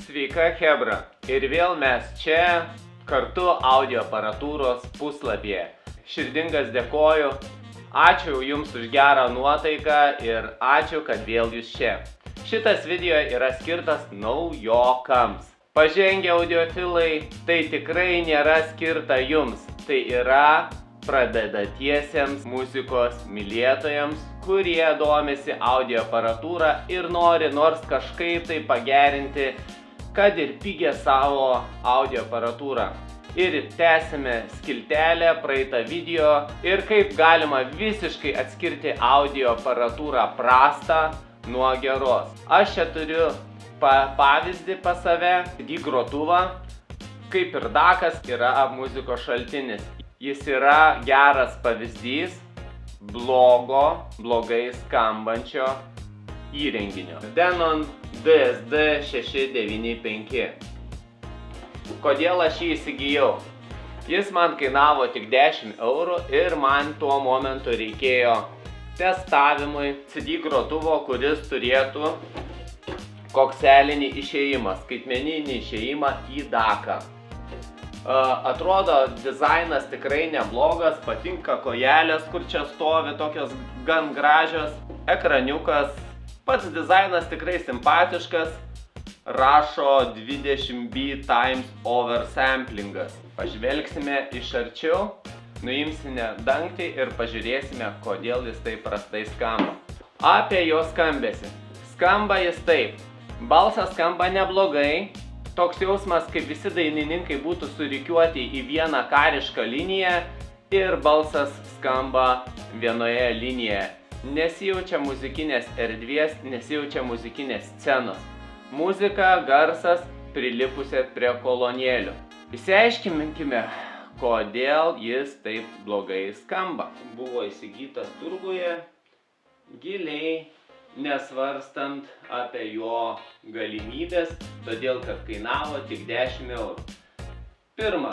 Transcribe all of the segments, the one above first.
Sveika Hebra. Ir vėl mes čia kartu audio aparatūros puslapyje. Širdingas dėkoju. Ačiū Jums už gerą nuotaiką ir ačiū, kad vėl Jūs čia. Šitas video yra skirtas naujokams. Pažengę audiofilai, tai tikrai nėra skirta Jums. Tai yra pradedatiesiems muzikos mylėtojams, kurie domisi audio aparatūrą ir nori nors kažkaip tai pagerinti, kad ir pigią savo audio aparatūrą. Ir tęsime skiltelę, praeitą video ir kaip galima visiškai atskirti audio aparatūrą prastą nuo geros. Aš čia turiu pavyzdį pas save, CD grotuvą, kaip ir dakas yra muzikos šaltinis. Jis yra geras pavyzdys blogai skambančio įrenginio. Denon DSD 695. Kodėl aš jį įsigijau? Jis man kainavo tik 10 eurų ir man tuo momentu reikėjo testavimui CD grotuvo, kuris turėtų kokselinį išėjimą, skaitmeninį išėjimą į daką. Atrodo, dizainas tikrai neblogas, patinka kojelės, kur čia stovi, tokios gan gražios. Ekraniukas, pats dizainas tikrai simpatiškas, rašo 20B times oversamplingas. Pažvelgsime iš arčiau, nuimsime dangtį ir pažiūrėsime, kodėl jis taip prastai skamba. Apie jo skambesį. Skamba jis taip. Balsas skamba neblogai. Toks jausmas, kaip visi dainininkai būtų surikiuoti į vieną karišką liniją ir balsas skamba vienoje linijoje. Nesijaučia muzikinės erdvės, nesijaučia muzikinės scenos. Muzika, garsas prilipusi prie kolonėlių. Išsiaiškinkime, kodėl jis taip blogai skamba. Buvo įsigytas turguje, giliai nesvarstant apie jo galimybės, todėl kad kainavo tik 10 eurų. Pirma,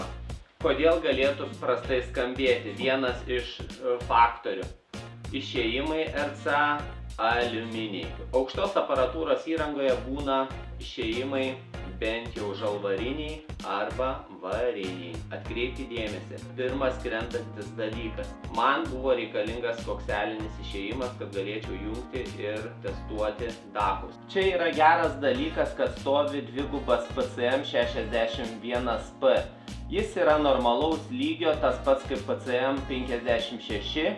kodėl galėtų prastai skambėti? Vienas iš faktorių. Išėjimai RCA aliuminiai. Aukštos aparatūros įrangoje būna išėjimai bent jau žalvariniai arba variniai. Atkreipkite dėmesį. Pirmas krentantis dalykas. Man buvo reikalingas kokselinis išėjimas, kad galėčiau jungti ir testuoti dakus. Čia yra geras dalykas, kad stovi dvigubas PCM 61P. Jis yra normalaus lygio, tas pats kaip PCM 56,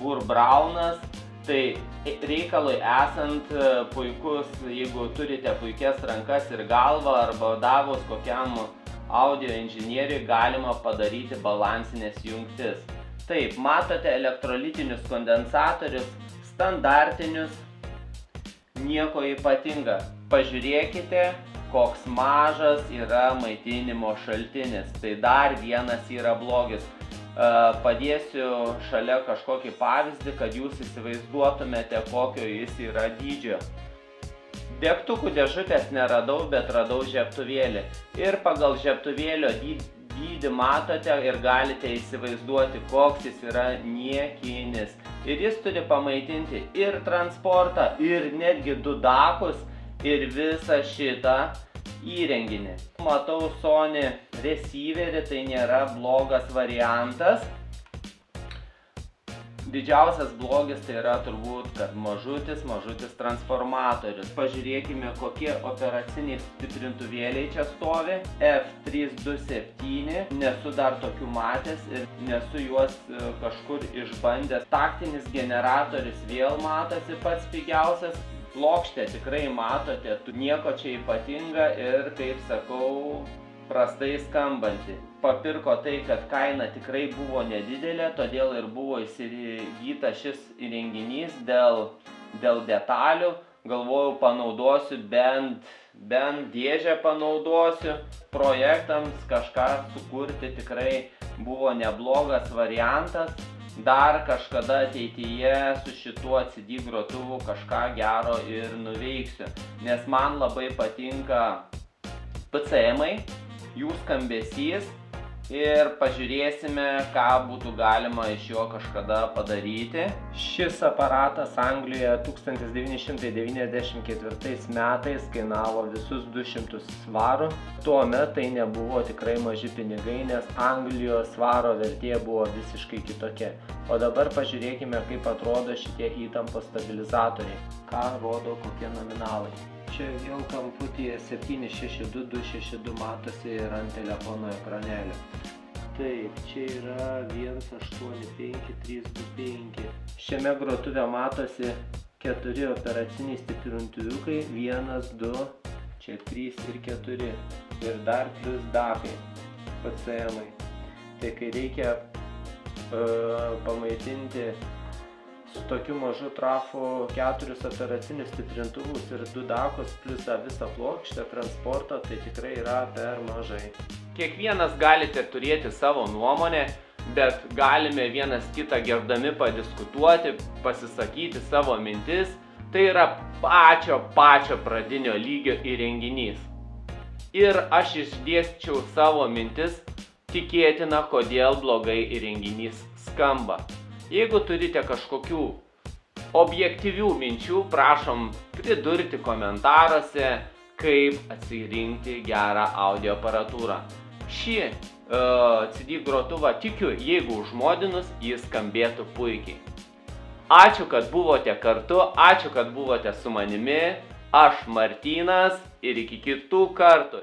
Burbraunas. Tai reikalui esant puikus, jeigu turite puikias rankas ir galvą arba davus kokiam audio inžinieriui, galima padaryti balansinės jungtis. Taip, matote elektrolitinius kondensatorius, standartinius, nieko ypatinga. Pažiūrėkite, koks mažas yra maitinimo šaltinis. Tai dar vienas yra blogis. Padėsiu šalia kažkokį pavyzdį, kad jūs įsivaizduotumėte, kokio jis yra dydžio. Degtukų dėžutės neradau, bet radau žiebtuvėlį. Ir pagal žiebtuvėlio dydį matote ir galite įsivaizduoti, koks jis yra niekinis. Ir jis turi pamaitinti ir transportą, ir netgi du dakus, ir visą šitą įrenginį. Matau Sony receiverį, tai nėra blogas variantas. Didžiausias blogis tai yra turbūt, kad mažutis transformatorius. Pažiūrėkime, kokie operaciniai stiprintuvėliai čia stovi. F327, nesu dar tokių matęs ir nesu juos kažkur išbandęs. Taktinis generatorius vėl matosi pats pigiausias. Plokštė tikrai matote, nieko čia ypatinga ir, kaip sakau, prastai skambanti. Papirko tai, kad kaina tikrai buvo nedidelė, todėl ir buvo įsigyta šis įrenginys dėl detalių. Galvojau, panaudosiu bent dėžę panaudosiu. Projektams kažką sukurti tikrai buvo neblogas variantas. Dar kažkada ateityje su šituo CD grotuvu kažką gero ir nuveiksiu, nes man labai patinka PCM-ai, jų skambesys ir pažiūrėsime, ką būtų galima iš jo kažkada padaryti. Šis aparatas Anglijoje 1994 metais kainavo visus 200 svarų. Tuomet tai nebuvo tikrai maži pinigai, nes Anglijos svaro vertė buvo visiškai kitokia. O dabar pažiūrėkime, kaip atrodo šitie įtampos stabilizatoriai. Ką rodo kokie nominalai. Čia vėl kamputyje 762262 matosi ir ant telefono ekranelio. Taip, čia yra 185325. Šiame grotuve matosi 4 operaciniai stiprintuviukai, 1, 2, čia 3 ir 4. Ir dar plus dakai, PCM-ai. Tai kai reikia pamaitinti su tokiu mažu trafu 4 operacinius stiprintuvus ir 2 dakus plus tą visą plokštę transporto, tai tikrai yra per mažai. Kiekvienas galite turėti savo nuomonę, bet galime vienas kitą gerbdami padiskutuoti, pasisakyti savo mintis. Tai yra pačio pradinio lygio įrenginys. Ir aš išdėsčiau savo mintis, tikėtina, kodėl blogai įrenginys skamba. Jeigu turite kažkokių objektyvių minčių, prašom pridurti komentaruose, kaip atsirinkti gerą audio aparatūrą. Šį CD grotuvą, tikiu, jeigu užmodinus, jis skambėtų puikiai. Ačiū, kad buvote kartu, ačiū, kad buvote su manimi. Aš Martynas ir iki kitų kartų.